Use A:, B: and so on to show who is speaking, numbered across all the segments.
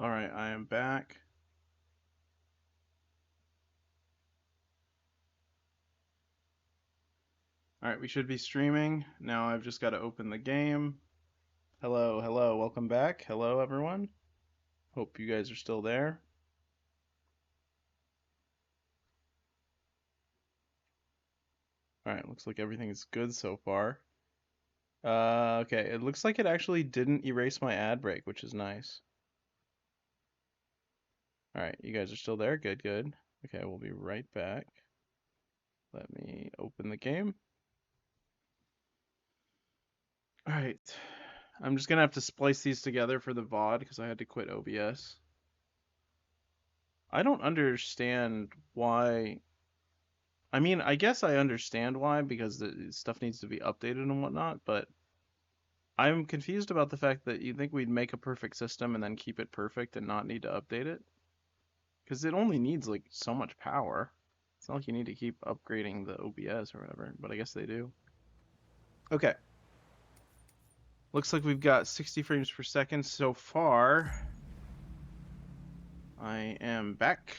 A: Alright, I am back. Alright, we should be streaming. Now I've just got to open the game. Hello, hello, welcome back. Hello, everyone. Hope you guys are still there. Alright, looks like everything is good so far. Okay, it looks like it actually didn't erase my ad break, which is nice. Alright, you guys are still there? Good, good. Okay, we'll be right back. Let me open the game. Alright, I'm just gonna have to splice these together for the VOD because I had to quit OBS. I don't understand why. I mean, I guess I understand why because the stuff needs to be updated and whatnot, but I'm confused about the fact that you think we'd make a perfect system and then keep it perfect and not need to update it. Because it only needs like so much power. It's not like you need to keep upgrading the OBS or whatever, but I guess they do. Okay. Looks like we've got 60 frames per second so far. I am back.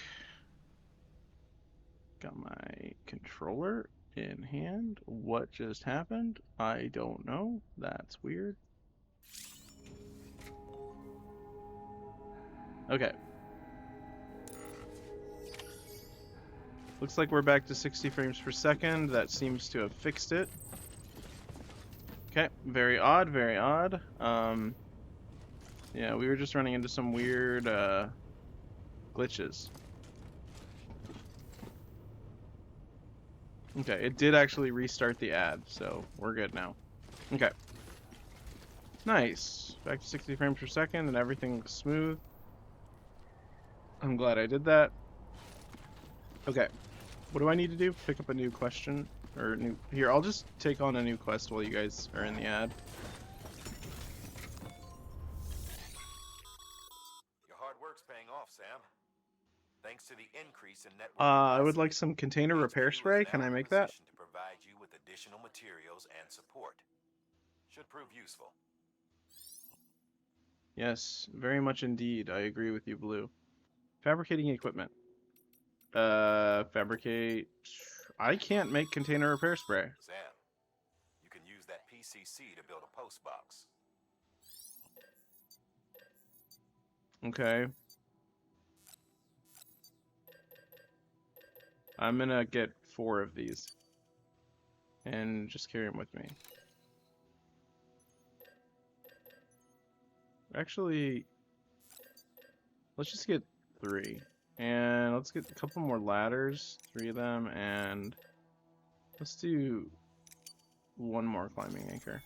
A: Got my controller in hand. What just happened? I don't know. That's weird. Okay. Looks like we're back to 60 frames per second. That seems to have fixed it. Okay, very odd, very odd. Yeah, we were just running into some weird glitches. Okay, it did actually restart the ad, so we're good now. Okay. Nice. Back to 60 frames per second and everything looks smooth. I'm glad I did that. Okay. What do I need to do? Pick up a new question? Or new... Here, I'll just take on a new quest while you guys are in the ad.
B: Your hard work's paying off, Sam. Thanks to the increase in network
A: I would
B: capacity,
A: like some container repair
B: HQ is
A: spray. Can
B: now
A: I
B: in a
A: make that?
B: position to provide you with additional materials and support. Should prove useful.
A: Yes, very much indeed. I agree with you, Blue. Fabricating equipment. Fabricate. I can't make container repair spray.
B: Sam, you can use that PCC to build a post box.
A: Okay. I'm gonna get 4 of these. And just carry them with me. Actually, let's just get 3. And let's get a couple more ladders. 3 of them. And let's do 1 more climbing anchor.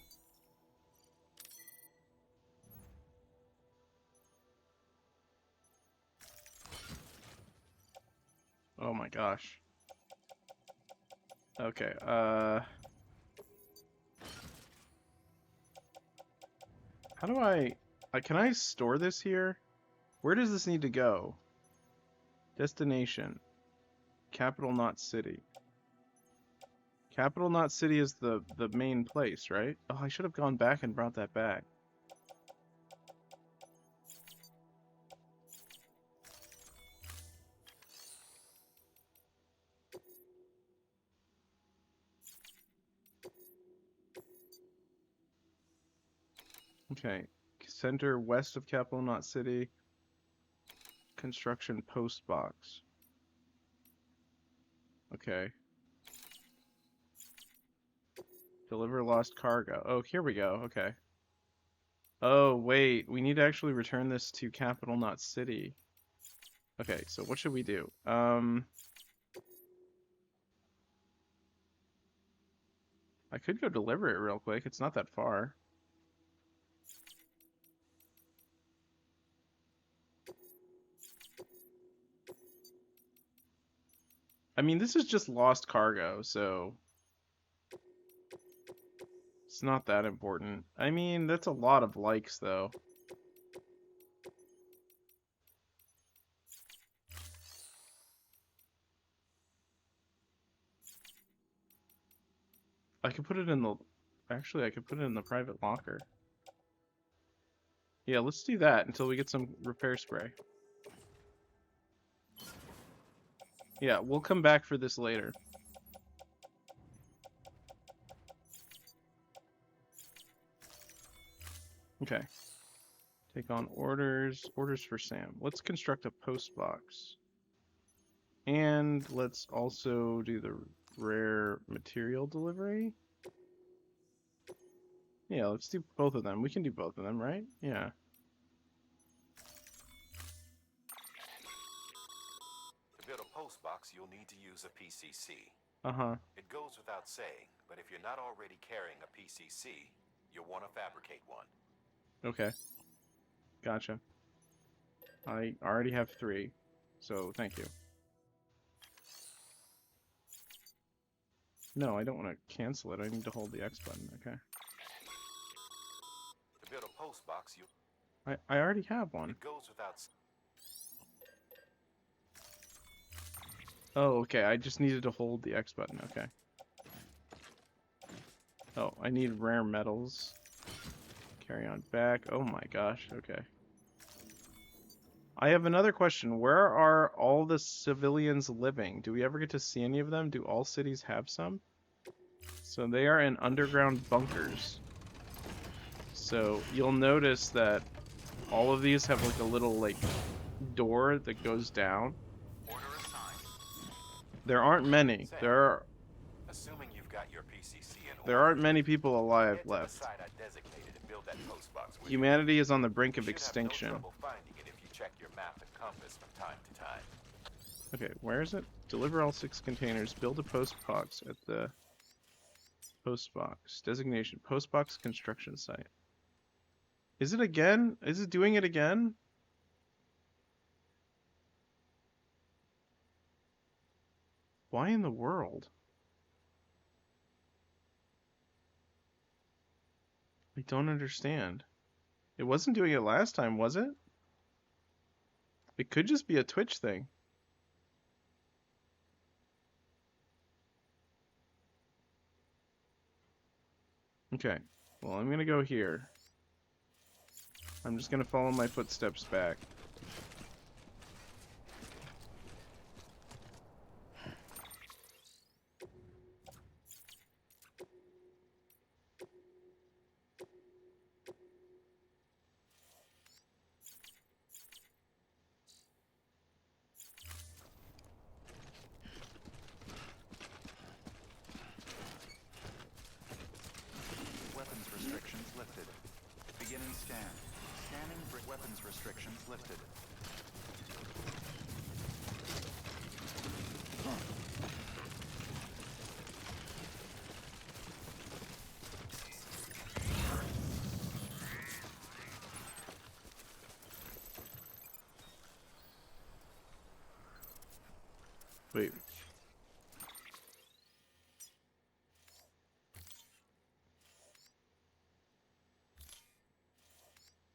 A: Oh my gosh. Okay, how do can I store this here? Where does this need to go? Destination. Capital Knot City. Capital Knot City is the main place, right? Oh, I should have gone back and brought that back. Okay. Center west of Capital Knot City. Construction post box. Okay. Deliver lost cargo. Oh, here we go. Okay. Oh, wait. We need to actually return this to Capital Knot City. Okay, so what should we do? I could go deliver it real quick. It's not that far. I mean, this is just lost cargo, so it's not that important. I mean, that's a lot of likes, though. I could put it in the... Actually, I could put it in the private locker. Yeah, let's do that until we get some repair spray. Yeah, we'll come back for this later. Okay. Take on orders. Orders for Sam. Let's construct a post box. And let's also do the rare material delivery. Yeah, let's do both of them. We can do both of them, right? Yeah.
B: To build a post box, you'll need to use a PCC.
A: Uh-huh.
B: It goes without saying, but if you're not already carrying a PCC, you'll want to fabricate one.
A: Okay. Gotcha. I already have 3, so thank you. No, I don't want to cancel it. I need to hold the X button. Okay.
B: To build a post box,
A: I already have one.
B: it goes without
A: Oh, okay. I just needed to hold the X button. Okay. Oh, I need rare metals. Carry on back. Oh my gosh. Okay. I have another question. Where are all the civilians living? Do we ever get to see any of them? Do all cities have some? So they are in underground bunkers. So you'll notice that all of these have like a little like door that goes down.
B: order assigned.
A: There aren't many.
B: Assuming you've got your PCC in
A: There
B: order,
A: aren't many people alive
B: head to the
A: left.
B: site I designated and build that post box with
A: Humanity is on the brink
B: you.
A: of
B: You should have no
A: extinction.
B: trouble finding it if you check your map and compass from time to time.
A: Okay, where is it? Deliver all 6 containers. Build a post box at the post box. Designation. Post box construction site. Is it again? Is it doing it again? Why in the world? I don't understand. It wasn't doing it last time, was it? It could just be a Twitch thing. Okay, well, I'm gonna go here. I'm just gonna follow my footsteps back.
C: Weapons restrictions lifted. Beginning scan. Scanning weapons restrictions lifted.
A: Wait.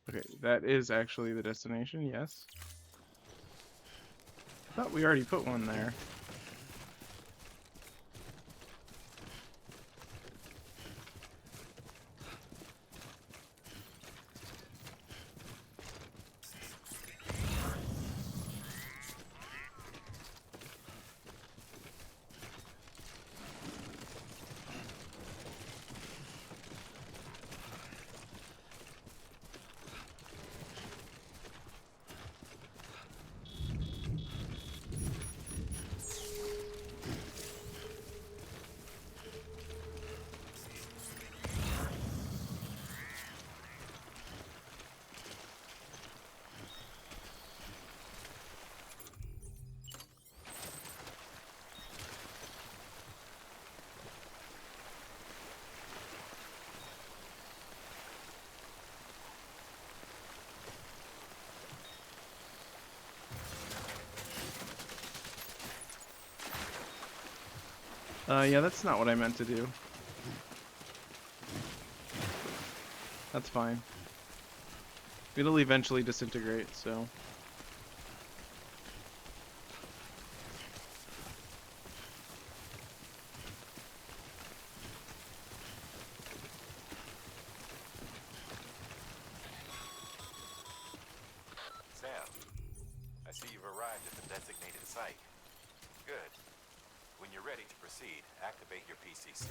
A: Okay, that is actually the destination, yes. I thought we already put one there. Yeah, that's not what I meant to do. That's fine. It'll eventually disintegrate, so...
B: I see you've arrived at the designated site. Good. When you're ready to proceed, activate your PCC.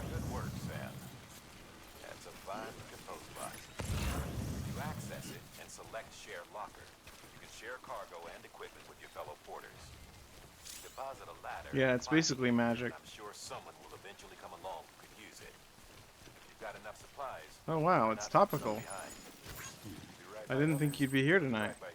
B: Good work, Sam. That's a fine-looking post box. You access it and select Share Locker. You can share cargo and equipment with your fellow porters. Deposit a ladder.
A: Yeah, it's basically magic.
B: I'm sure someone will eventually come along who could use it. If you've got enough supplies,
A: Oh wow,
B: try
A: it's
B: not to leave some
A: topical.
B: behind. Do right
A: I
B: by
A: didn't think
B: others,
A: you'd be here
B: do
A: tonight.
B: right by you.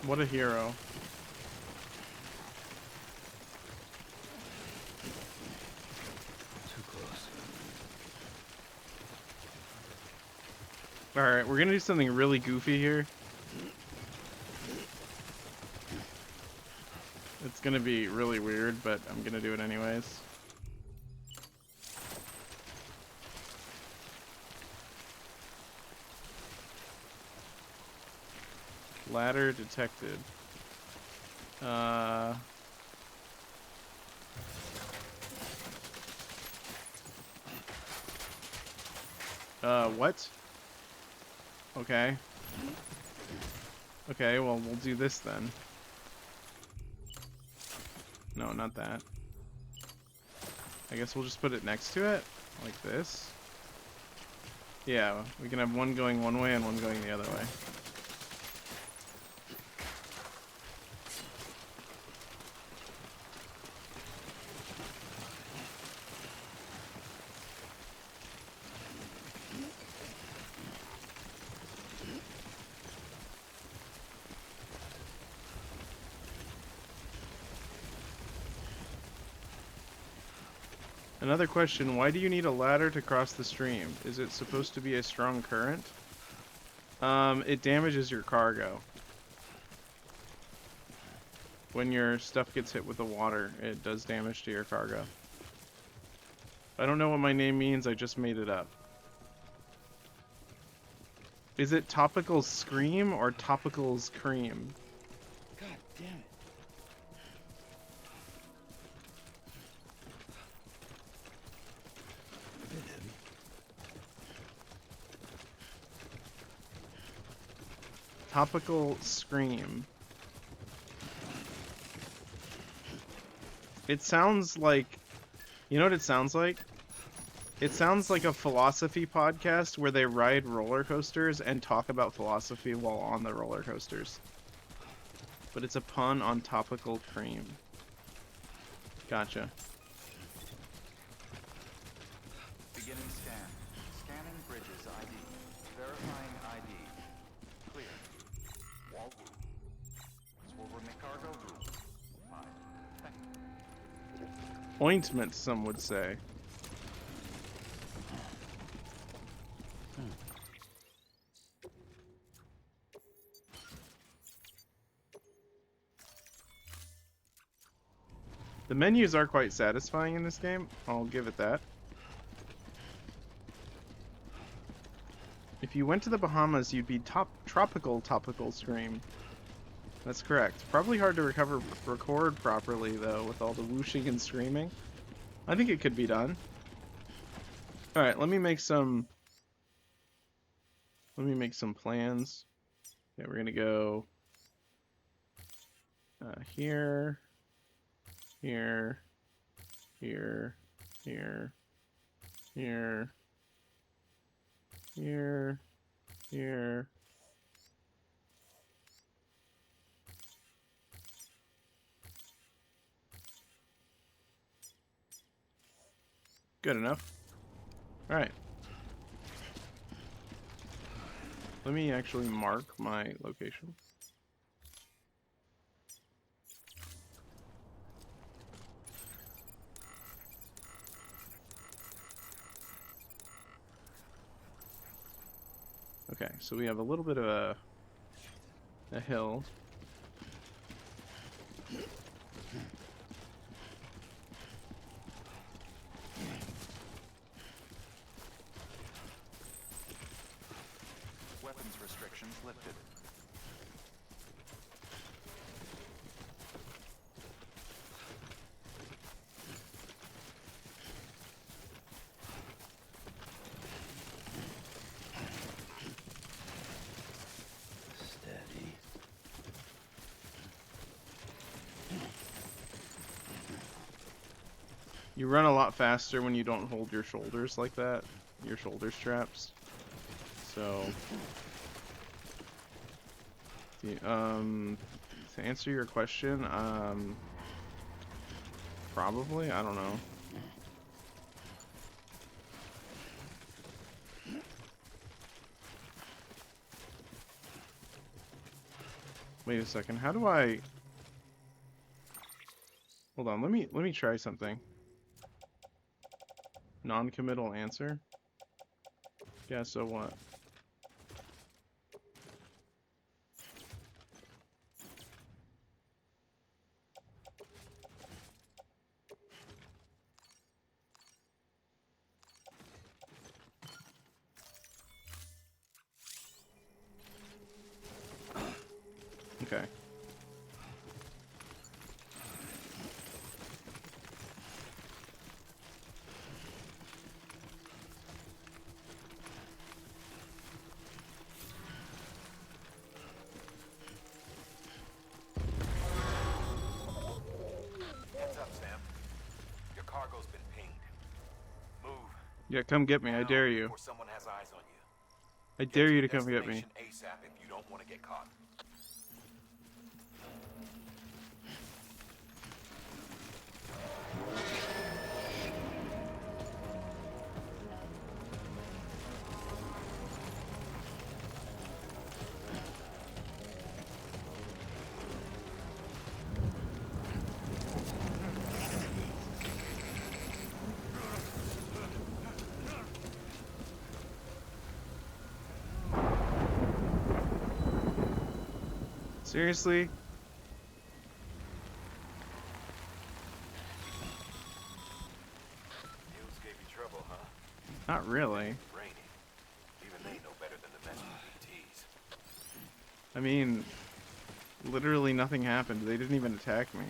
A: What a hero.
D: Too close.
A: Alright, we're gonna do something really goofy here. It's gonna be really weird, but I'm gonna do it anyways. Ladder detected. What? Okay. Okay, well, we'll do this then. No, not that. I guess we'll just put it next to it, like this. Yeah, we can have one going one way and one going the other way. Another question, why do you need a ladder to cross the stream? Is it supposed to be a strong current? It damages your cargo. When your stuff gets hit with the water, it does damage to your cargo. I don't know what my name means, I just made it up. Is it Topical Scream or Topical's Cream?
D: God damn it.
A: Topical Scream. It sounds like... You know what it sounds like? It sounds like a philosophy podcast where they ride roller coasters and talk about philosophy while on the roller coasters. But it's a pun on topical cream. Gotcha.
C: Beginning scan. Scanning bridges ID. Verifying ID. Clear. Wall room. This will remit cargo room. Fine. Thank you.
A: Ointment, some would say. The menus are quite satisfying in this game, I'll give it that. If you went to the Bahamas, you'd be tropical scream. That's correct. Probably hard to record properly, though, with all the whooshing and screaming. I think it could be done. Alright, let me make some plans. Okay, we're gonna go here, here, here, here, here, here, here. Good enough. All right. Let me actually mark my location. Okay, so we have a little bit of a hill.
C: Weapons restrictions lifted.
D: Steady.
A: You run a lot faster when you don't hold your shoulders like that, your shoulder straps. So, to answer your question, probably, I don't know. Wait a second, how do I... Hold on, let me try something. Non-committal answer? Yeah, so what? Okay.
B: Heads up, Sam. Your cargo's been pinged. Move
A: Yeah, come get me, I
B: now
A: dare you.
B: before someone has eyes on you.
A: I
B: Get
A: dare
B: to
A: you
B: your
A: to come get me.
B: destination ASAP if you don't want to get caught.
A: Seriously?
B: Mules gave you trouble, huh?
A: Not really.
B: Raining. Even they know better than to mess with PTs.
A: I mean, literally nothing happened. They didn't even attack me.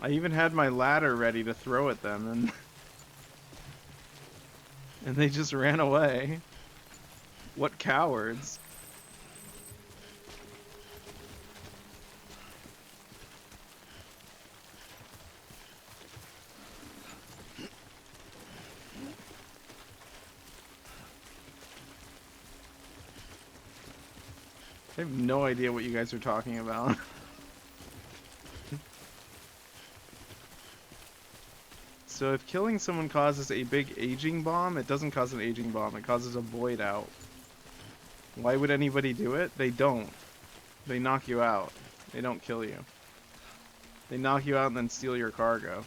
A: I even had my ladder ready to throw at them, and and they just ran away. What cowards. I have no idea what you guys are talking about. So if killing someone causes a big aging bomb, it doesn't cause an aging bomb, it causes a void out. Why would anybody do it? They don't. They knock you out. They don't kill you. They knock you out and then steal your cargo.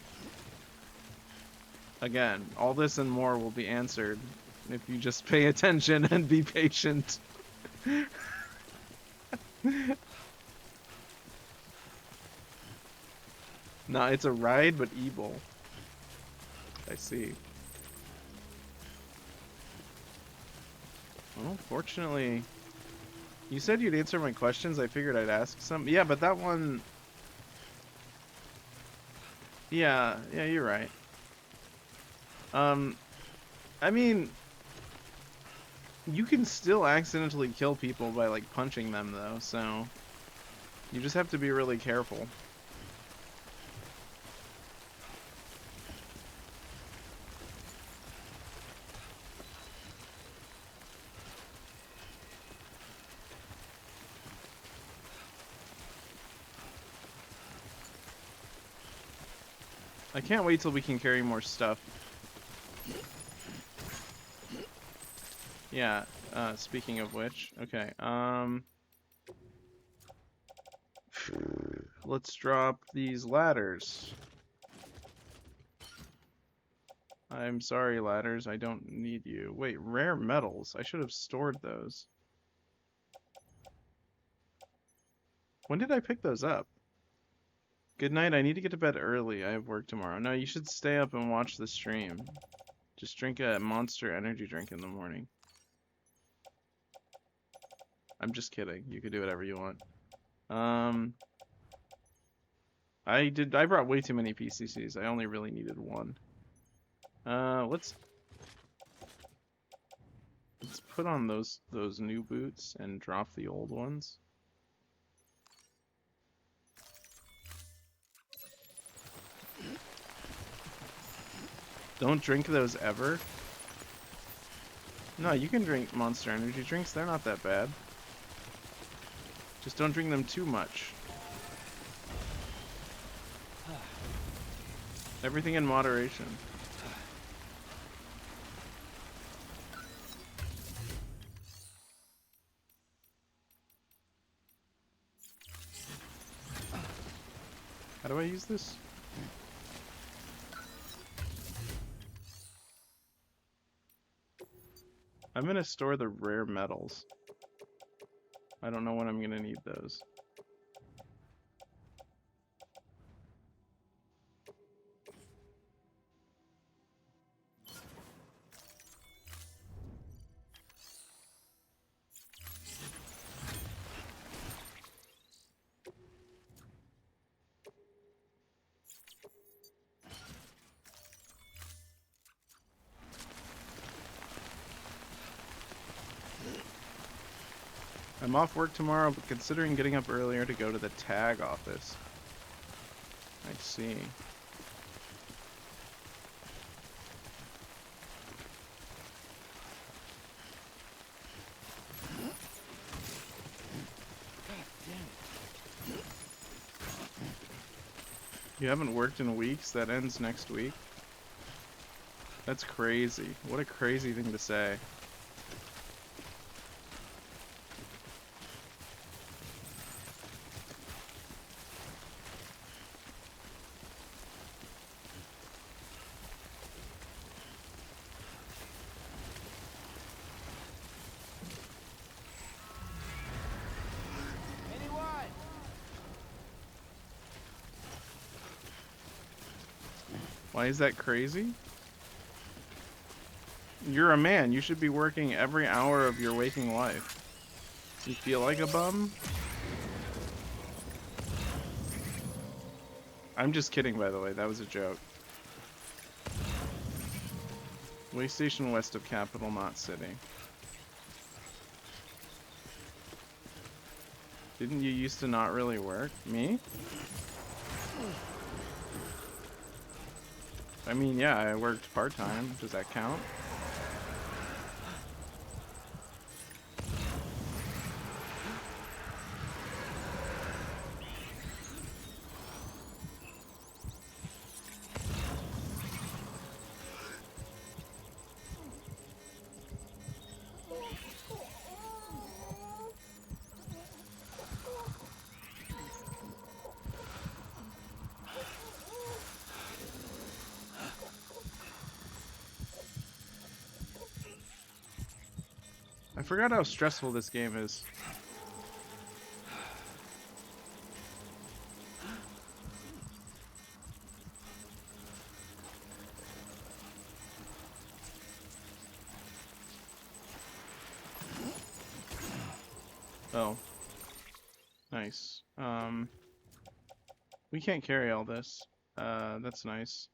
A: Again, all this and more will be answered if you just pay attention and be patient. Nah, it's a ride, but evil. I see. Well, fortunately, you said you'd answer my questions. I figured I'd ask some. Yeah, but that one... Yeah, you're right. I mean, You can still accidentally kill people by like punching them though, so you just have to be really careful. I can't wait till we can carry more stuff. Yeah, speaking of which, okay, let's drop these ladders. I'm sorry, ladders, I don't need you. Wait, rare metals. I should have stored those. When did I pick those up? Good night, I need to get to bed early. I have work tomorrow. No, you should stay up and watch the stream. Just drink a Monster energy drink in the morning. I'm just kidding. You can do whatever you want. I brought way too many PCCs. I only really needed one. Let's put on those new boots and drop the old ones. Don't drink those ever. No, you can drink Monster energy drinks. They're not that bad. Just don't drink them too much. Everything in moderation. How do I use this? I'm gonna store the rare metals. I don't know when I'm gonna need those. I'm off work tomorrow, but considering getting up earlier to go to the tag office. I see. You haven't worked in weeks? That ends next week? That's crazy. What a crazy thing to say. Why is that crazy? You're a man. You should be working every hour of your waking life. You feel like a bum? I'm just kidding, by the way. That was a joke. Way station west of Capital, not City. Didn't you used to not really work? Me? I mean, yeah, I worked part-time. Does that count? I forgot how stressful this game is. Oh. Nice. We can't carry all this. That's nice.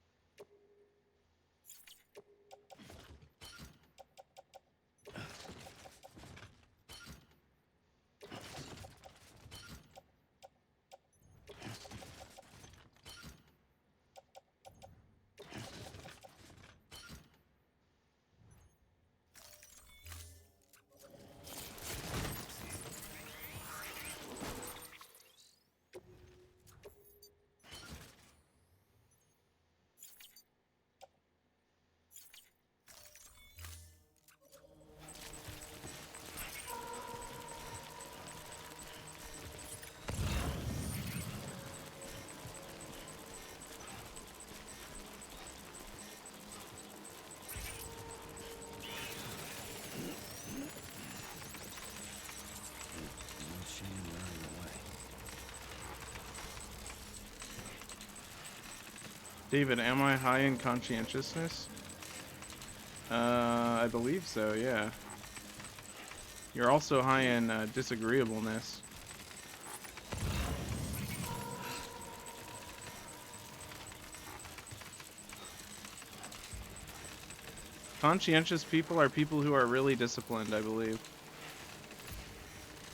A: David, am I high in conscientiousness? I believe so, yeah. You're also high in disagreeableness. Conscientious people are people who are really disciplined, I believe.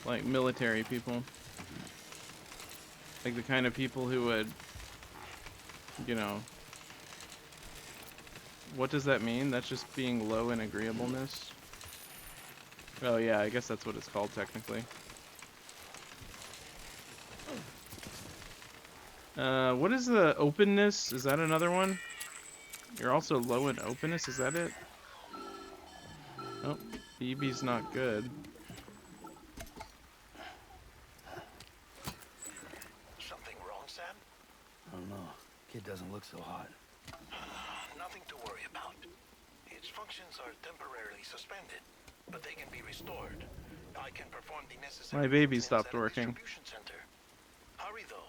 A: Like military people. Like the kind of people who would, you know... What does that mean? That's just being low in agreeableness? Oh yeah, I guess that's what it's called technically. What is the openness? Is that another one? You're also low in openness, is that it? Oh, BB's not good.
E: Something wrong, Sam?
D: I don't know. Kid doesn't look so hot.
E: Nothing to worry about. Its functions are temporarily suspended, but they can be restored. I can perform the necessary
A: My baby
E: maintenance
A: stopped
E: at a
A: working.
E: distribution center. Hurry, though.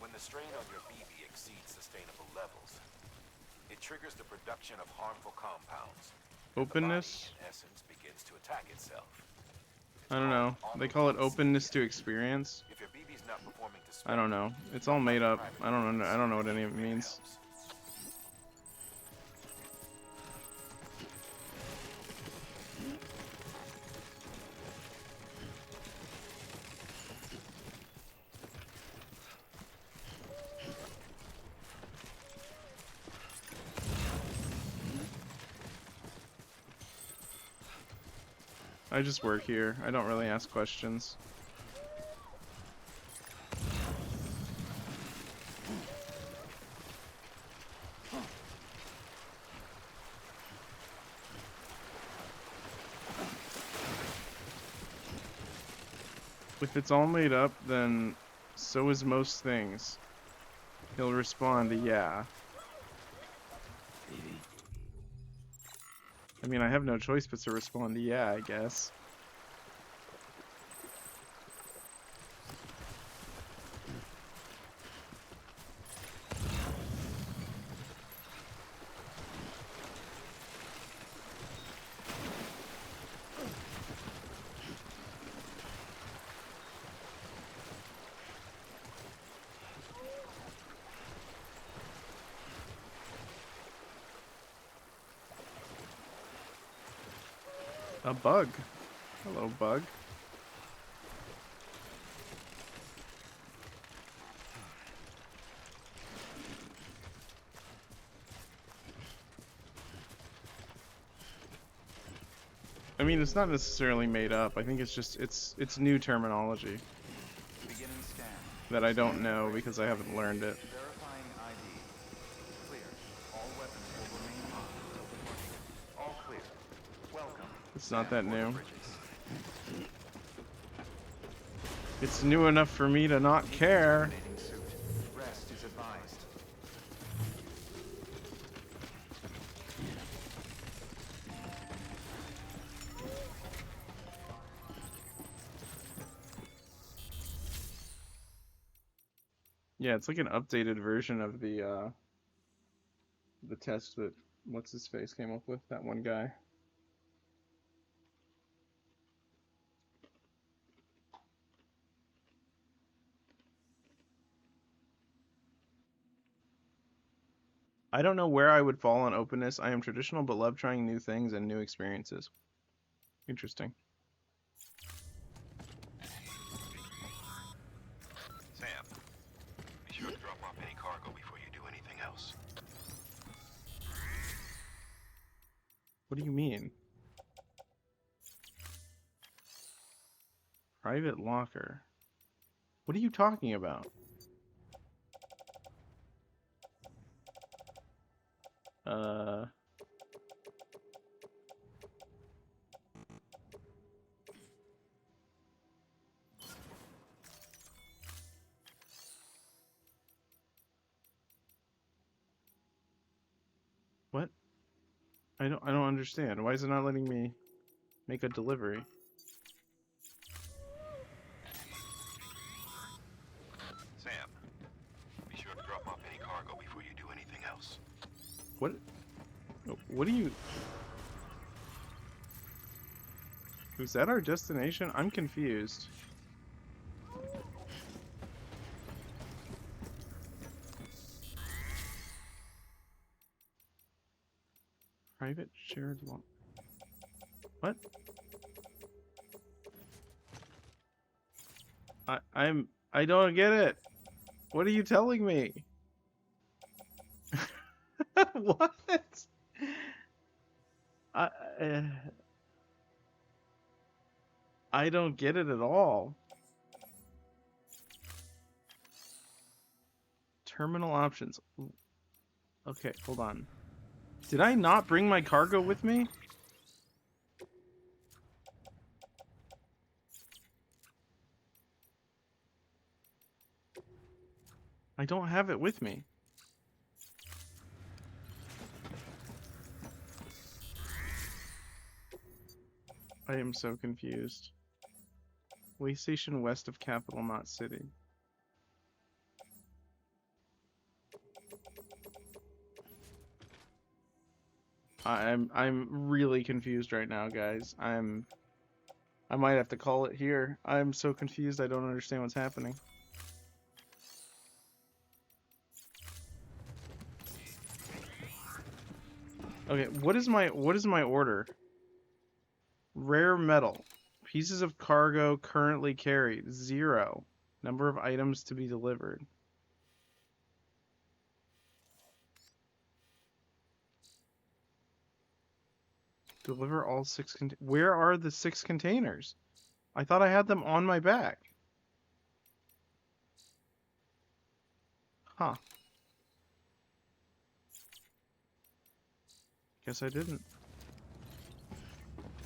B: When the strain on your BB exceeds sustainable levels, it triggers the production of harmful compounds. The body,
A: Openness?
B: in essence, begins to attack itself. It's
A: I don't
B: called
A: know. They call it openness to
B: autotoxicity.
A: experience.
B: If your BB's not performing to
A: I
B: spec,
A: don't know. It's all
B: drop by
A: made
B: the
A: up.
B: private
A: I don't know. I don't know what
B: see
A: any
B: if
A: of it
B: anything
A: means.
B: helps.
A: I just work here. I don't really ask questions. If it's all made up, then so is most things. He'll respond, yeah.
D: Baby.
A: I mean, I have no choice but to respond to yeah, I guess. A bug. Hello, bug. I mean, it's not necessarily made up. I think it's just it's new terminology
C: Beginning scan.
A: that I don't
C: Scanning
A: know
C: bridges
A: because I haven't
C: ID.
A: learned it.
C: Verifying ID. Clear. All weapons will remain hot until departure. All clear. Welcome.
A: It's
C: Sam
A: not that
C: for the
A: new.
C: bridges.
A: It's new enough for me to not care.
C: Decontaminating suit. Rest is advised.
A: Yeah, it's like an updated version of the test that what's his face came up with, that one guy. I don't know where I would fall on openness. I am traditional but love trying new things and new experiences. Interesting.
E: Sam, be sure to drop off any cargo before you do anything else.
A: What do you mean? Private locker. What are you talking about? Uh... What? I don't understand. Why is it not letting me make a delivery?
B: Sam, be sure to drop off any cargo before you do anything else.
A: What? What do you? Is that our destination? I'm confused. Private shared lock. What? I don't get it. What are you telling me? What? I uh, I don't get it at all. Terminal options. Okay, hold on. Did I not bring my cargo with me? I don't have it with me. I am so confused. Way station west of capital, not city. I'm really confused right now, guys. I might have to call it here. I'm so confused. I don't understand what's happening. Okay, what is my order? Rare metal. Pieces of cargo currently carried 0. Number of items to be delivered. Deliver all 6 Where are the 6 containers? I thought I had them on my back. Huh. Guess I didn't.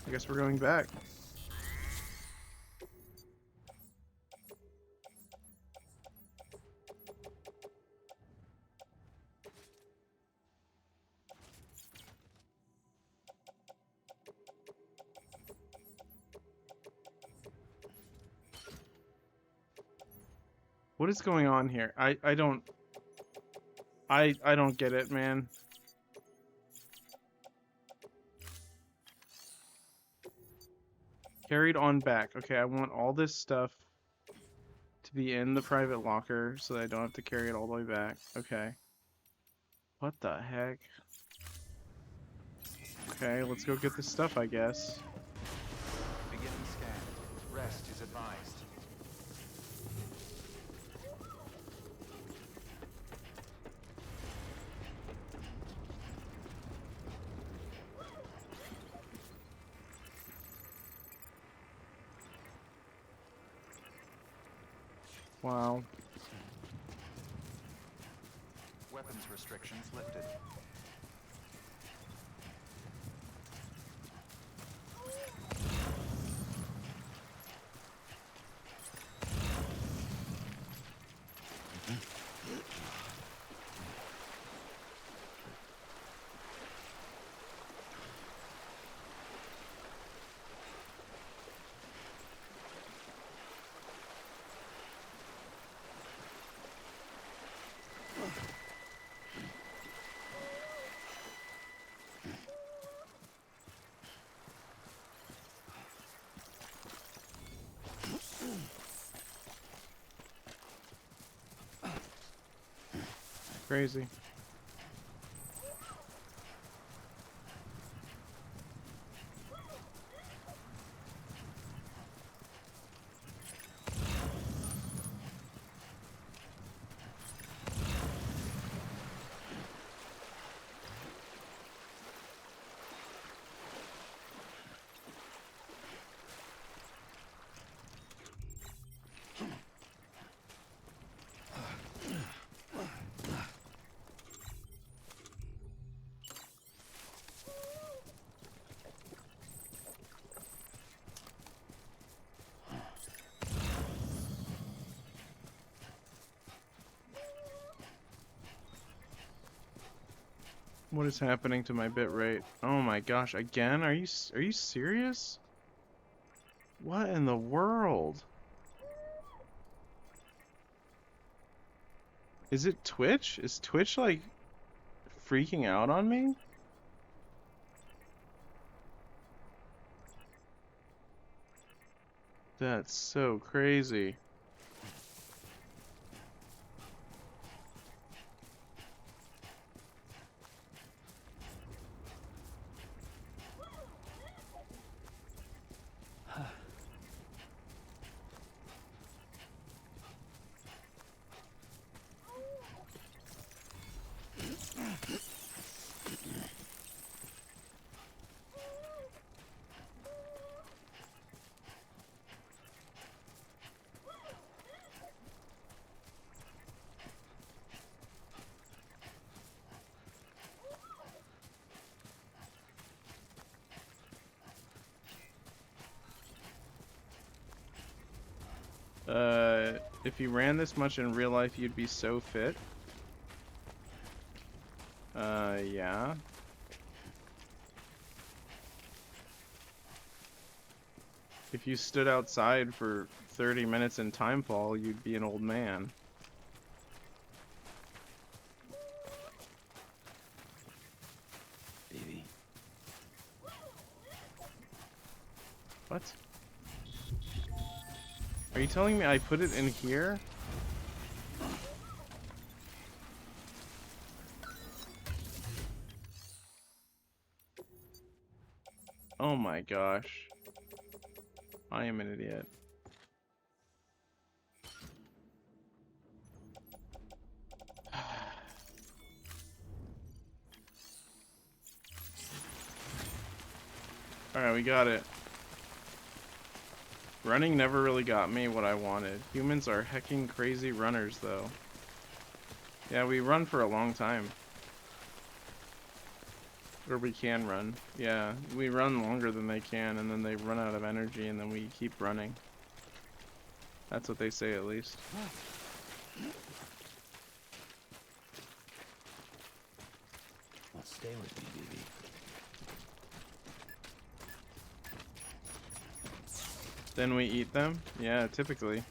A: I guess we're going back. What is going on here? I don't get it, man. Carried on back. Okay, I want all this stuff to be in the private locker so that I don't have to carry it all the way back. Okay. What the heck? Okay, let's go get this stuff, I guess.
C: Beginning scan. Rest is advised.
A: Wow.
C: Weapons restrictions lifted.
A: Crazy. What is happening to my bit rate? Oh my gosh, again? Are you serious? What in the world? Is it Twitch? Is Twitch like freaking out on me? That's so crazy. If you ran this much in real life, you'd be so fit. Yeah. If you stood outside for 30 minutes in timefall, you'd be an old man.
D: Baby.
A: What? Are you telling me I put it in here? Oh my gosh. I am an idiot. Alright, we got it. Running never really got me what I wanted. Humans are hecking crazy runners, though. Yeah, we run for a long time. Or we can run. Yeah, we run longer than they can, and then they run out of energy, and then we keep running. That's what they say, at least.
D: Well, stay with me, baby.
A: Then we eat them? Yeah, typically.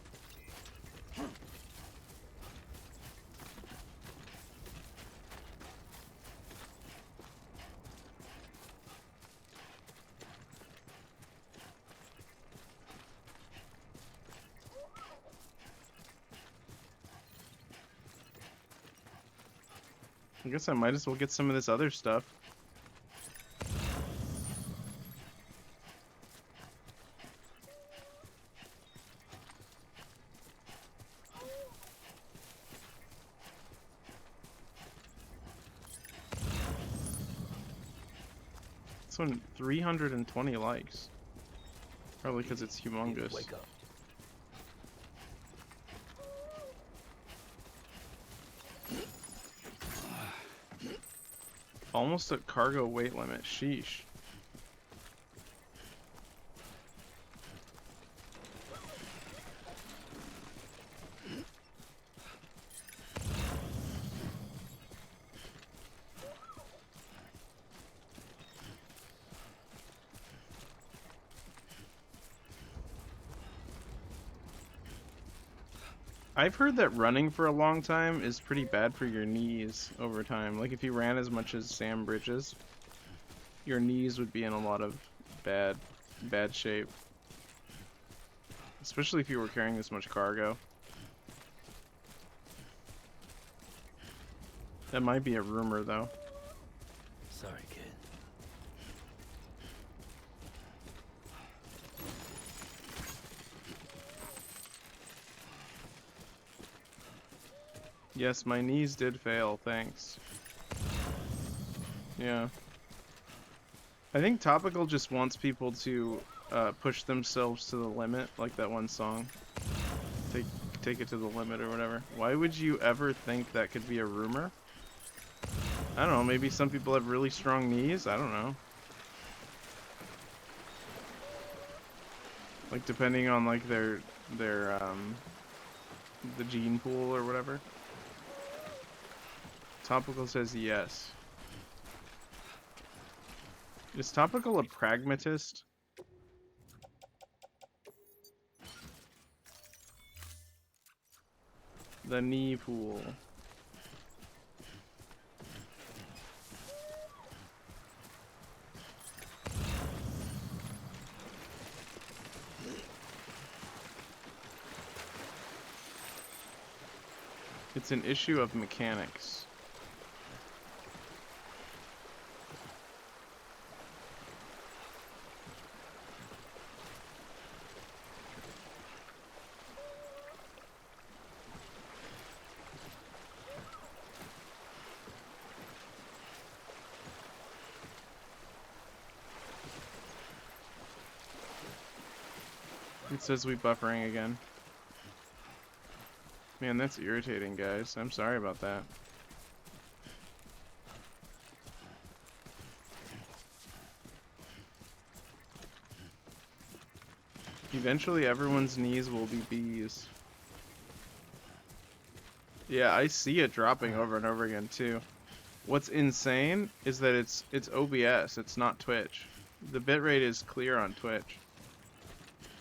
A: I guess I might as well get some of this other stuff. This one, 320 likes. Probably because it's humongous.
D: Wake up.
A: Almost at cargo weight limit. Sheesh. I've heard that running for a long time is pretty bad for your knees over time. Like if you ran as much as Sam Bridges, your knees would be in a lot of bad shape. Especially if you were carrying this much cargo. That might be a rumor though.
D: Sorry, kid.
A: Yes, my knees did fail, thanks. Yeah. I think Topical just wants people to push themselves to the limit, like that one song. Take it to the limit or whatever. Why would you ever think that could be a rumor? I don't know, maybe some people have really strong knees, I don't know. Like depending on like their the gene pool or whatever. Topical says yes. Is Topical a pragmatist? The knee pool. It's an issue of mechanics. It says we buffering again. Man, that's irritating, guys. I'm sorry about that. Eventually, everyone's knees will be bees. Yeah, I see it dropping over and over again, too. What's insane is that it's OBS, it's not Twitch. The bitrate is clear on Twitch.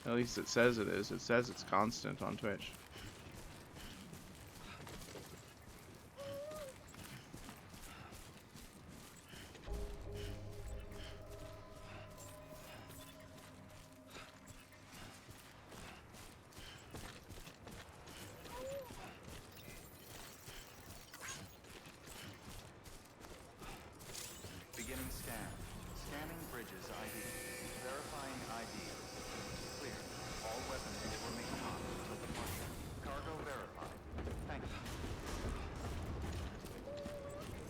A: At least it says it is. It says it's constant on Twitch.
C: Beginning scan. Scanning bridges ID. Verifying ID. Clear. All weapons will remain hot until departure. Cargo verified. Thank you.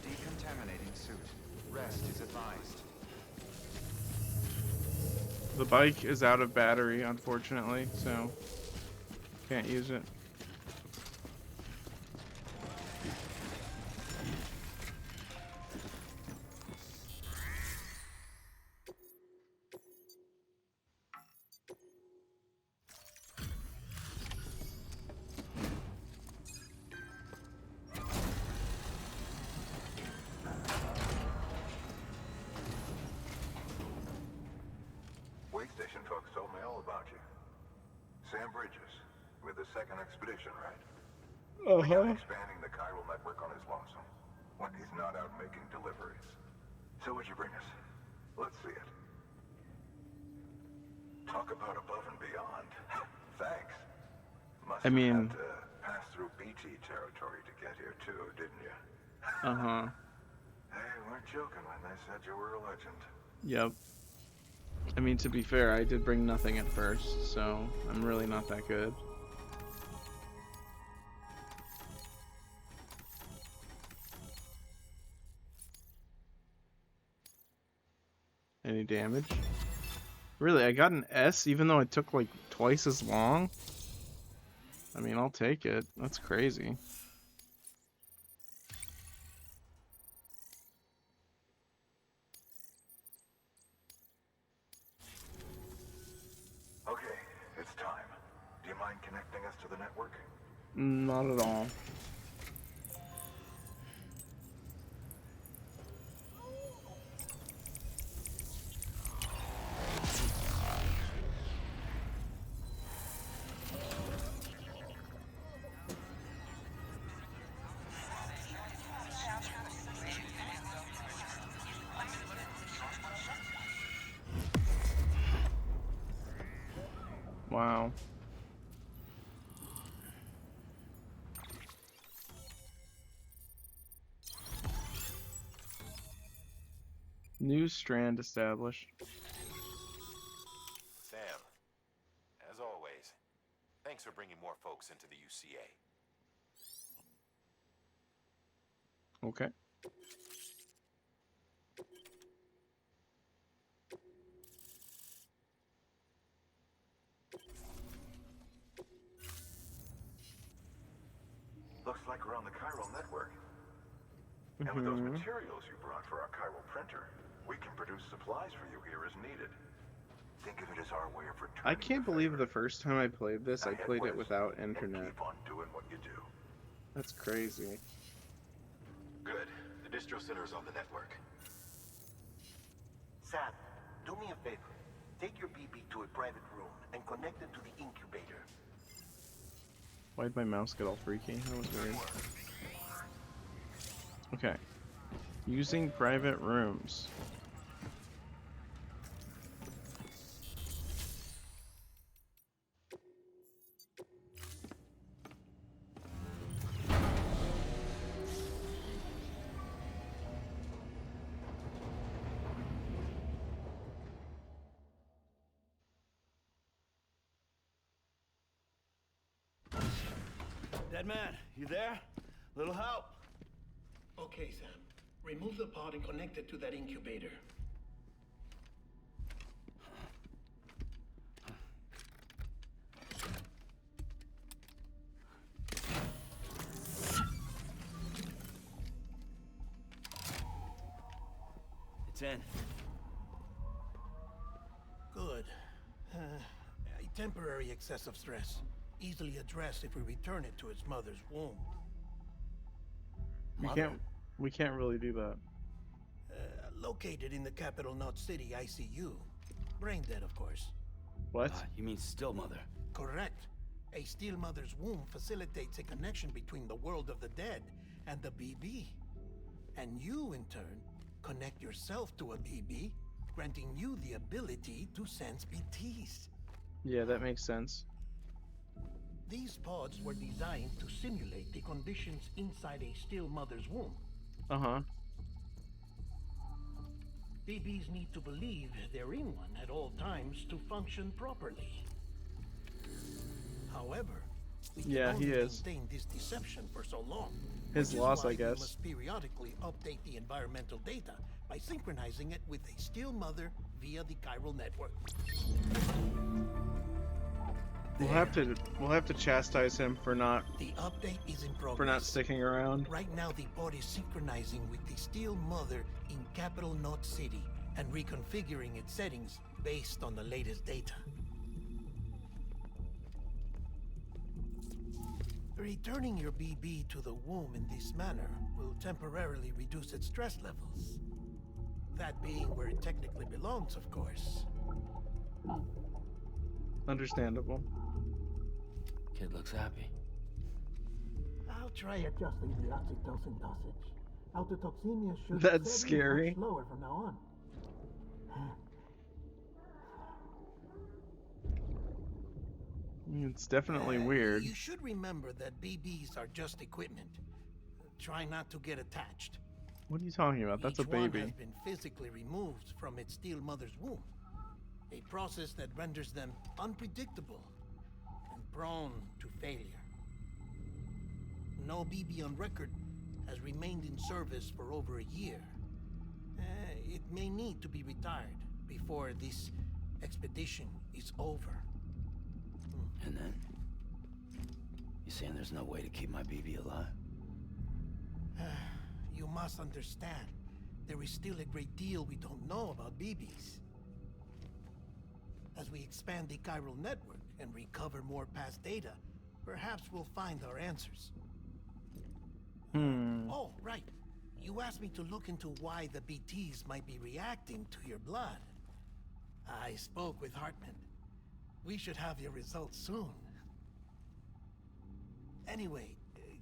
C: Decontaminating suit. Rest is advised.
A: The bike is out of battery, unfortunately, so can't use it.
F: Station folks told me all about you. Sam Bridges, with the second expedition, right? The guy expanding the chiral network on his lonesome, when he's not out making deliveries. So what'd you bring us? Let's see it. Talk about above and beyond. Thanks. Must
A: I mean,
F: have had to pass through BT territory to get here too, didn't you? They weren't joking when they said you were a legend.
A: Yep. I mean, to be fair, I did bring nothing at first, so I'm really not that good. Any damage? Really, I got an S even though it took like twice as long? I mean, I'll take it. That's crazy.
F: Okay, it's time. Do you mind connecting us to the network?
A: Not at all. Wow. New strand established.
B: Sam, as always, thanks for bringing more folks into the UCA.
A: Okay.
F: Looks like we're on the chiral network. And with those materials you brought for our chiral printer, we can produce supplies for you here as needed. Think of it as our way of returning
A: I can't
F: the
A: believe
F: favor.
A: the first time I played this, I
F: Now head
A: played it
F: west
A: without
F: and
A: internet.
F: keep on doing what you do.
A: That's crazy.
B: Good. The distro center is on the network.
E: Sam, do me a favor. Take your BB to a private room and connect it to the incubator.
A: Why'd my mouse get all freaky? That was weird. Okay. Using private rooms.
D: Dead man, you there? Little help?
E: Okay, Sam. Remove the pod and connect it to that incubator.
D: It's in.
E: Good. A temporary excessive stress. Easily addressed if we return it to its mother's womb.
A: We can't really do that.
E: Located in the capital Knot City ICU. Brain dead, of course.
A: What?
D: You mean still mother?
E: Correct. A still mother's womb facilitates a connection between the world of the dead and the BB. And you, in turn, connect yourself to a BB, granting you the ability to sense BTs.
A: Yeah, that makes sense.
E: These pods were designed to simulate the conditions inside a still mother's womb.
A: Uh-huh.
E: BBs need to believe they're in one at all times to function properly. However, we can
A: Yeah, he
E: only
A: is.
E: maintain this deception for so long.
A: His
E: which is
A: loss,
E: why
A: I
E: we
A: guess.
E: must periodically update the environmental data by synchronizing it with a still mother via the chiral network.
A: We'll have to chastise him for not
E: The update is in progress.
A: sticking around.
E: Right now, the pod is synchronizing with the still mother in capital Knot City and reconfiguring its settings based on the latest data. Returning your BB to the womb in this manner will temporarily reduce its stress levels. That being where it technically belongs, of course.
A: Understandable.
D: Kid looks happy.
E: I'll try adjusting the oxytocin dosage. Autotoxemia should
A: That's
E: steadily
A: scary.
E: much slower from now on.
A: It's definitely weird.
E: You should remember that BBs are just equipment. Try not to get attached.
A: What are you talking about? That's a
E: Each one
A: baby.
E: has been physically removed from its still mother's womb. A process that renders them unpredictable and prone to failure. No BB on record has remained in service for over a year. It may need to be retired before this expedition is over.
D: And then? You saying there's no way to keep my BB alive?
E: You must understand, there is still a great deal we don't know about BBs. As we expand the chiral network and recover more past data, perhaps we'll find our answers. Oh, right. You asked me to look into why the BTs might be reacting to your blood. I spoke with Hartman. We should have your results soon. Anyway,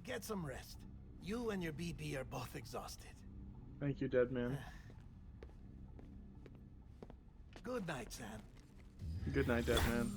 E: get some rest. You and your BB are both exhausted.
A: Thank you, dead man.
E: Good night, Sam.
A: Good night, dead man.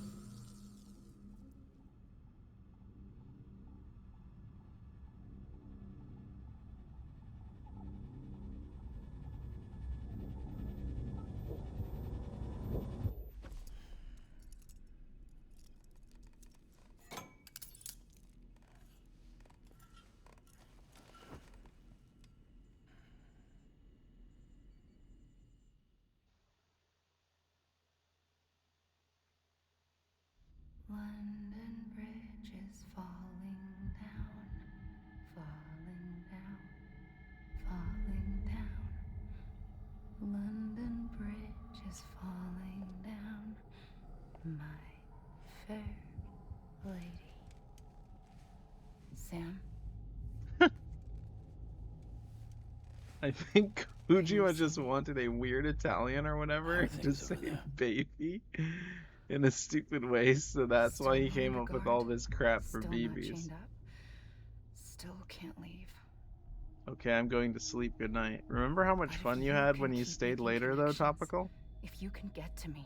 G: London Bridge is falling down, falling down, falling down. London Bridge is falling down, my fair lady. Sam?
A: I think Ujima just wanted a weird Italian or
D: How are
A: whatever to
D: things over
A: say
D: there?
A: baby in a stupid way, so that's why
G: Still
A: he came
G: under
A: up with
G: guard.
A: all this crap for
G: Still not
A: BBs.
G: chained up. Still can't leave.
A: Okay, I'm going to sleep. Good night. Remember how much
G: But
A: fun
G: if
A: you
G: you
A: had
G: can
A: when you
G: keep
A: stayed
G: making
A: later, though,
G: connections,
A: Topical?
G: if you can get to me,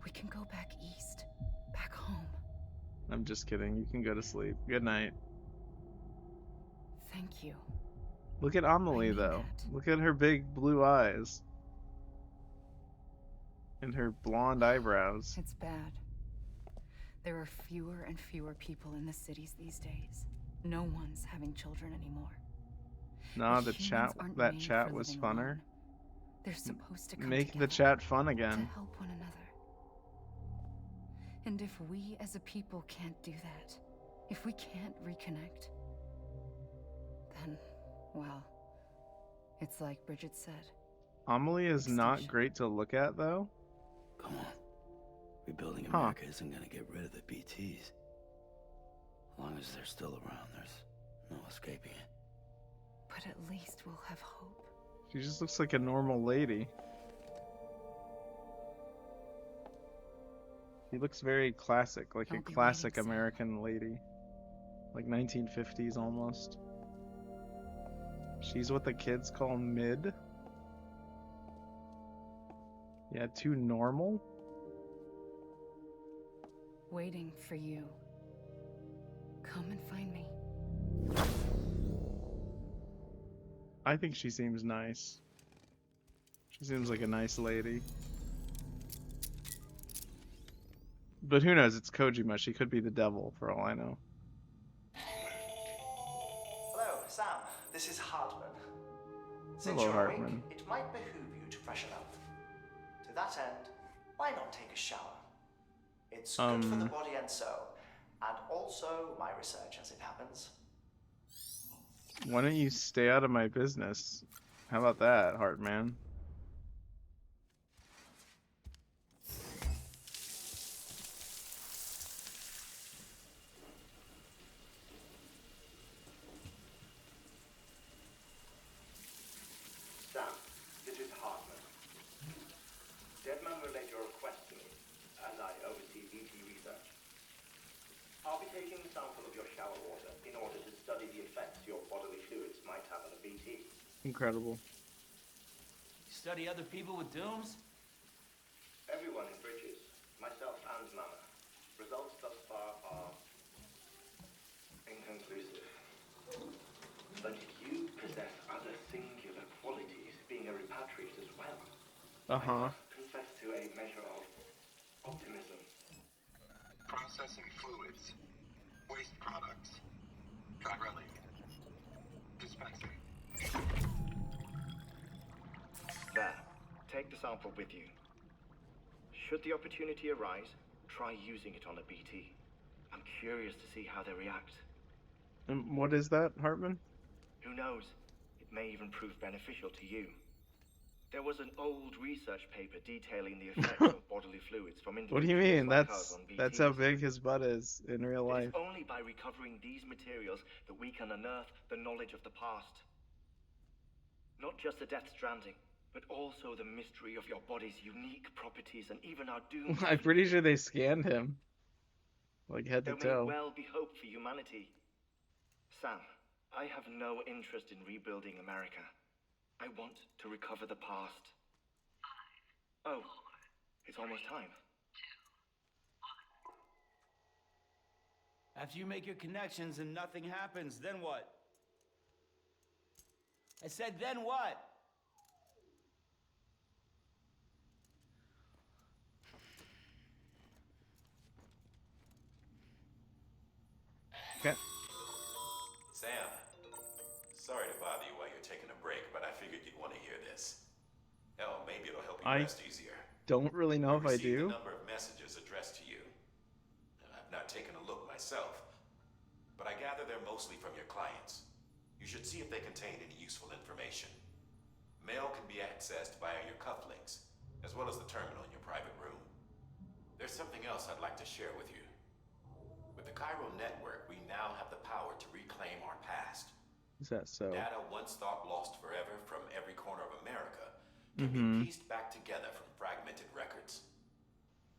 G: we can go back east. Back home.
A: I'm just kidding. You can go to sleep. Good night.
G: Thank you.
A: Look at
G: I
A: Amelie,
G: mean
A: though.
G: that.
A: Look at her big blue eyes and her blonde eyebrows.
G: It's bad. There are fewer and fewer people in the cities these days. No one's having children anymore.
A: Nah,
G: But humans aren't
A: that
G: made
A: chat
G: for
A: was
G: living
A: funner.
G: alone. They're supposed to come
A: Make the
G: together
A: chat fun
G: to
A: again.
G: help one another. And if we as a people can't do that, if we can't reconnect, then, well, it's like Bridget said.
A: Amelie is not
G: Extinction.
A: great to look at, though.
D: Come on. Rebuilding
A: Huh.
D: America isn't gonna get rid of the BTs. As long as they're still around, there's no escaping it.
G: But at least we'll have hope.
A: She just looks like a normal lady. She looks very classic, like
G: I'll
A: a
G: be
A: classic
G: waiting, Sam.
A: American lady. Like 1950s almost. She's what the kids call mid. Yeah, too normal?
G: Waiting for you. Come and find me.
A: I think she seems nice. She seems like a nice lady. But who knows, it's Kojima. She could be the devil, for all I know.
H: Hello, Sam. This is Hartman. Since
A: Hello,
H: you're
A: Hartman.
H: awake, it might behoove you to freshen up. To that end, why not take a shower? It's good for the body and soul, and also my research as it happens.
A: Why don't you stay out of my business? How about that, Hartman?
I: Sam, this is Hartman. Deadman relayed your request to me, as I oversee BT research. I'll be taking a sample of your shower water in order to study the effects your bodily fluids might have on a BT.
A: Incredible.
J: Study other people with dooms?
I: Everyone in Bridges, myself and Mama. Results thus far are inconclusive. But you possess other singular qualities, being a repatriate as well.
A: Uh-huh.
I: I confess to a measure of optimism.
F: Processing fluids. Waste products. Drilling. Dispensing.
I: There. Take the sample with you. Should the opportunity arise, try using it on a BT. I'm curious to see how they react.
A: And what is that, Hartman?
I: Who knows? It may even prove beneficial to you. There was an old research paper detailing the effects of bodily fluids from
A: What do you
I: individuals
A: mean?
I: like us on
A: That's
I: BTs.
A: how big his butt is in real
I: It
A: life.
I: is only by recovering these materials that we can unearth the knowledge of the past. Not just the Death Stranding, but also the mystery of your body's unique properties and even our doom.
A: I'm pretty sure they scanned him. Like head to
I: There may
A: toe.
I: well be hope for humanity. Sam, I have no interest in rebuilding America. I want to recover the past. Oh, it's almost time.
J: After you make your connections and nothing happens, then what? I said, then what?
A: Okay.
B: Sam, sorry to bother you while you're taking a break, but I figured you'd want to hear this. Hell, maybe it'll help you
A: I
B: rest easier.
A: Don't really know if I
B: received
A: do.
B: a number of messages addressed to you. I've not taken a look myself, but I gather they're mostly from your clients. You should see if they contain any useful information. Mail can be accessed via your cufflinks, as well as the terminal in your private room. There's something else I'd like to share with you. With the Chiral Network, we now have the power to reclaim our past.
A: Is that so?
B: Data once thought lost forever from every corner of America can be
A: Mm-hmm.
B: pieced back together from fragmented records.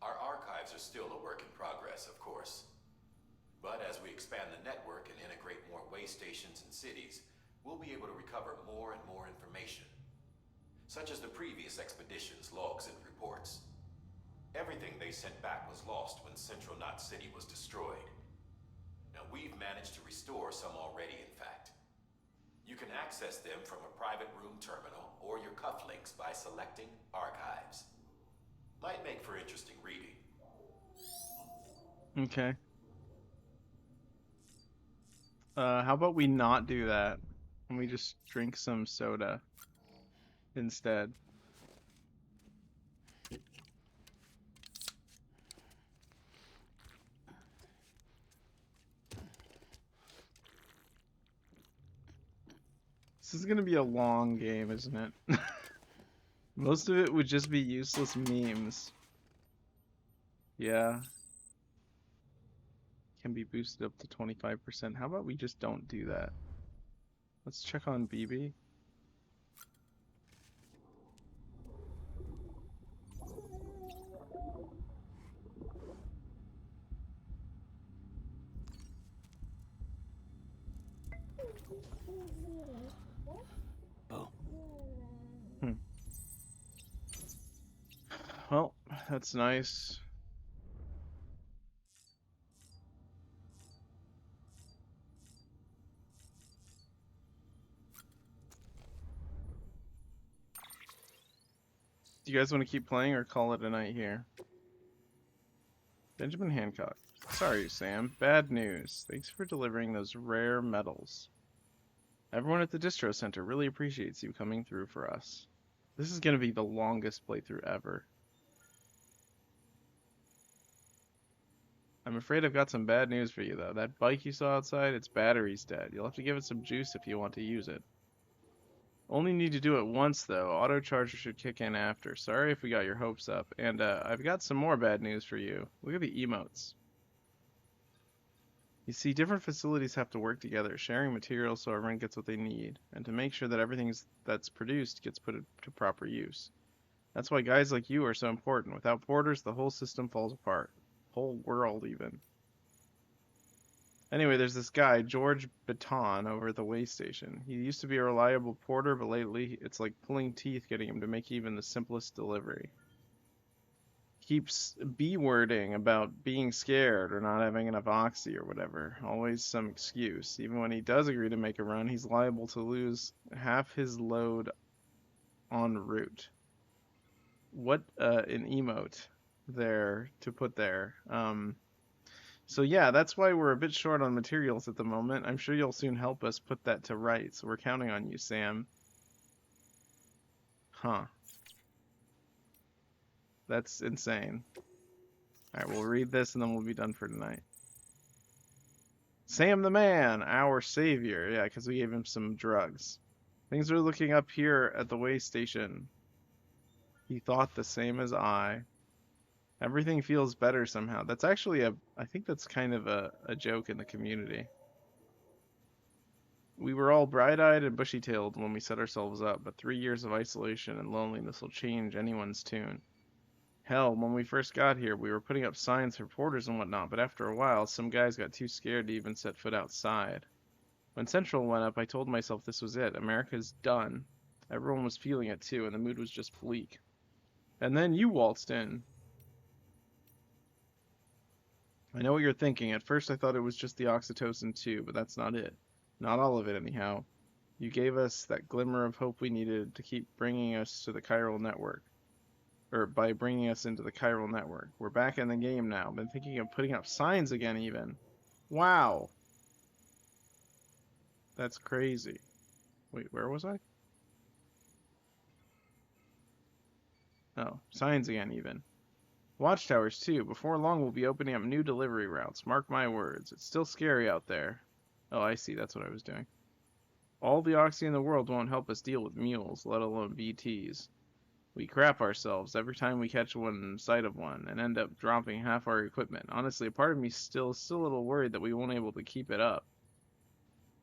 B: Our archives are still a work in progress, of course. But as we expand the network and integrate more way stations and cities, we'll be able to recover more and more information, such as the previous expedition's logs and reports. Everything they sent back was lost when Central Knot City was destroyed. Now we've managed to restore some already, in fact. You can access them from a private room terminal or your cufflinks by selecting Archives. Might make for interesting reading.
A: Okay. How about we not do that and we just drink some soda instead? This is gonna be a long game, isn't it? Most of it would just be useless memes. Yeah. Can be boosted up to 25%. How about we just don't do that? Let's check on BB.
D: Oh.
A: Hmm. Well, that's nice. Do you guys want to keep playing or call it a night here? Benjamin Hancock. Sorry, Sam. Bad news. Thanks for delivering those rare metals. Everyone at the distro center really appreciates you coming through for us. This is going to be the longest playthrough ever. I'm afraid I've got some bad news for you, though. That bike you saw outside, its battery's dead. You'll have to give it some juice if you want to use it. Only need to do it once, though. Auto charger should kick in after. Sorry if we got your hopes up. And I've got some more bad news for you. Look at the emotes. You see, different facilities have to work together, sharing materials so everyone gets what they need, and to make sure that everything that's produced gets put to proper use. That's why guys like you are so important. Without porters, the whole system falls apart. Whole world, even. Anyway, there's this guy, George Baton, over at the way station. He used to be a reliable porter, but lately it's like pulling teeth getting him to make even the simplest delivery. Keeps B-wording about being scared or not having enough oxy or whatever. Always some excuse. Even when he does agree to make a run, he's liable to lose half his load en route. What an emote there to put there. So yeah, that's why we're a bit short on materials at the moment. I'm sure you'll soon help us put that to rights. We're counting on you, Sam. Huh. That's insane. Alright, we'll read this and then we'll be done for tonight. Sam the man, our savior. Yeah, because we gave him some drugs. Things are looking up here at the way station. He thought the same as I. Everything feels better somehow. That's actually I think that's kind of a joke in the community. We were all bright-eyed and bushy-tailed when we set ourselves up, but 3 years of isolation and loneliness will change anyone's tune. Hell, when we first got here, we were putting up signs for porters and whatnot, but after a while, some guys got too scared to even set foot outside. When Central went up, I told myself this was it. America's done. Everyone was feeling it too, and the mood was just bleak. And then you waltzed in. I know what you're thinking. At first I thought it was just the oxytocin too, but that's not it. Not all of it, anyhow. You gave us that glimmer of hope we needed to keep bringing us to the chiral network. Or by bringing us into the chiral network. We're back in the game now. Been thinking of putting up signs again, even. Wow. That's crazy. Wait, where was I? Oh, signs again, even. Watchtowers, too. Before long, we'll be opening up new delivery routes. Mark my words. It's still scary out there. Oh, I see. That's what I was doing. All the oxy in the world won't help us deal with mules, let alone BTs. We crap ourselves every time we catch one in sight of one and end up dropping half our equipment. Honestly, a part of me still a little worried that we won't be able to keep it up.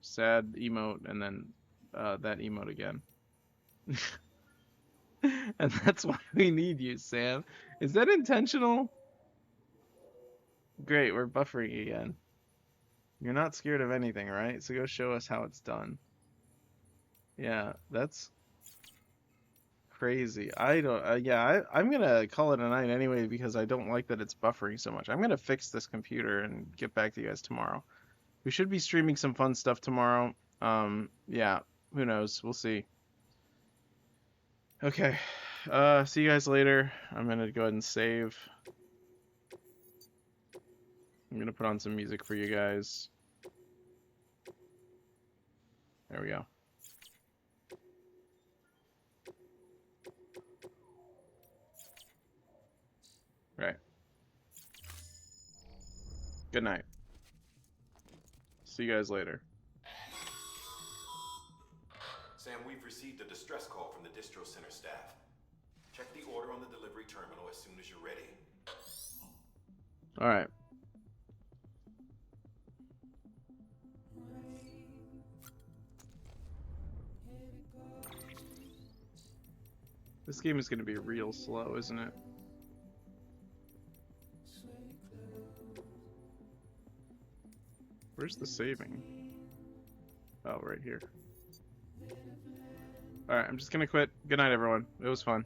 A: sad emote, and then that emote again. And that's why we need you, Sam. Is that intentional? Great, we're buffering again. You're not scared of anything, right? So go show us how it's done. Yeah, that's crazy. I don't, yeah, I'm gonna call it a night anyway because I don't like that it's buffering so much. I'm gonna fix this computer and get back to you guys tomorrow. We should be streaming some fun stuff tomorrow. Yeah, who knows? We'll see. Okay, see you guys later. I'm gonna go ahead and save. I'm gonna put on some music for you guys. There we go. Right. Good night. See you guys later.
B: Sam, we've received a distress call from the distro center staff. Check the order on the delivery terminal as soon as you're ready.
A: All right. This game is going to be real slow, isn't it? Where's the saving? Oh, right here. Alright, I'm just going to quit. Good night, everyone. It was fun.